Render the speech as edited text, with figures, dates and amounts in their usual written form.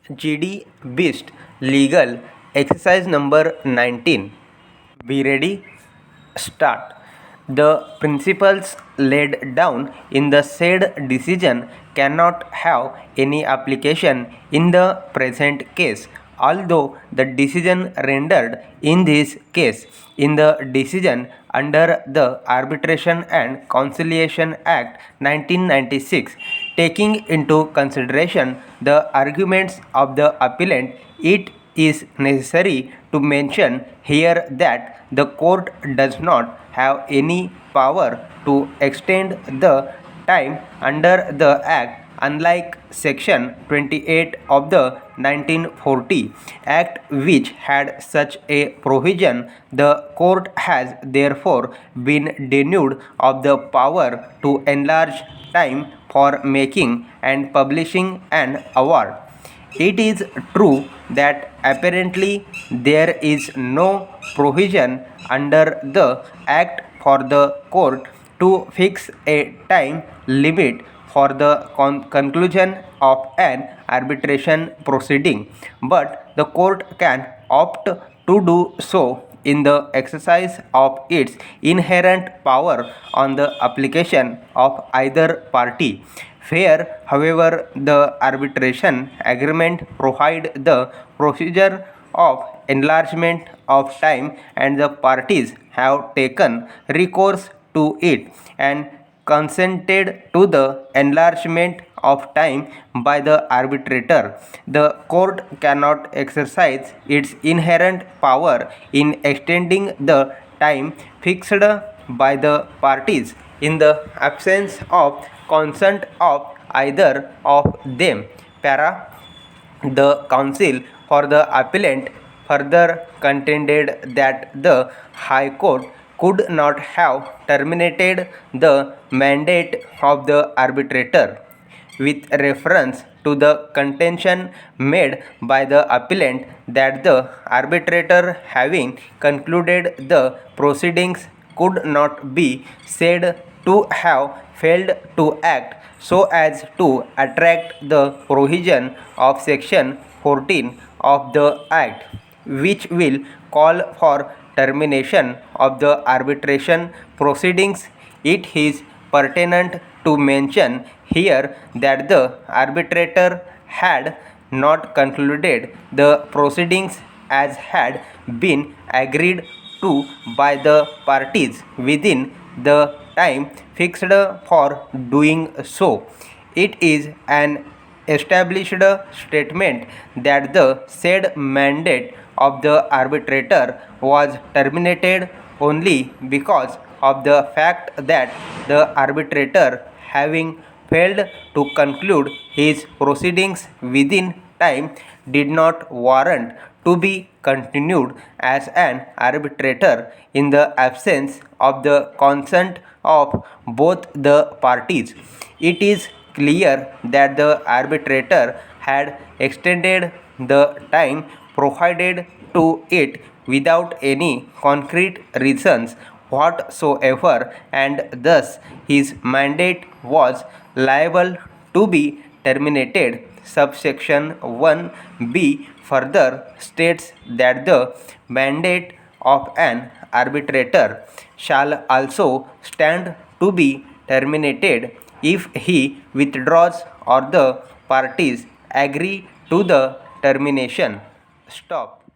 GD Beast Legal Exercise number 19. Be ready? Start. The principles laid down in the said decision cannot have any application in the present case, although the decision rendered in this case in the decision under the Arbitration and Conciliation Act 1996, taking into consideration the arguments of the appellant, it is necessary to mention here that the court does not have any power to extend the time under the Act, unlike Section 28 of the 1940 Act, which had such a provision. The court has therefore been denuded of the power to enlarge time for making and publishing an award. It is true that apparently there is no provision under the Act for the court to fix a time limit for the conclusion of an arbitration proceeding, but the court can opt to do so in the exercise of its inherent power on the application of either party. Where, however, the arbitration agreement provides the procedure of enlargement of time and the parties have taken recourse to it and consented to the enlargement of time by the arbitrator, the court cannot exercise its inherent power in extending the time fixed by the parties in the absence of consent of either of them. Para. The counsel for the appellant further contended that the High Court could not have terminated the mandate of the arbitrator. With reference to the contention made by the appellant that the arbitrator, having concluded the proceedings, could not be said to have failed to act so as to attract the provision of Section 14 of the Act, which will call for termination of the arbitration proceedings, it is pertinent to mention here that the arbitrator had not concluded the proceedings as had been agreed to by the parties within the time fixed for doing so. It is an established statement that the said mandate of the arbitrator was terminated only because of the fact that the arbitrator, having failed to conclude his proceedings within time, did not warrant to be continued as an arbitrator in the absence of the consent of both the parties. It is clear that the arbitrator had extended the time provided to it without any concrete reasons whatsoever, and thus his mandate was liable to be terminated. Subsection 1b further states that the mandate of an arbitrator shall also stand to be terminated if he withdraws or the parties agree to the termination. Stop.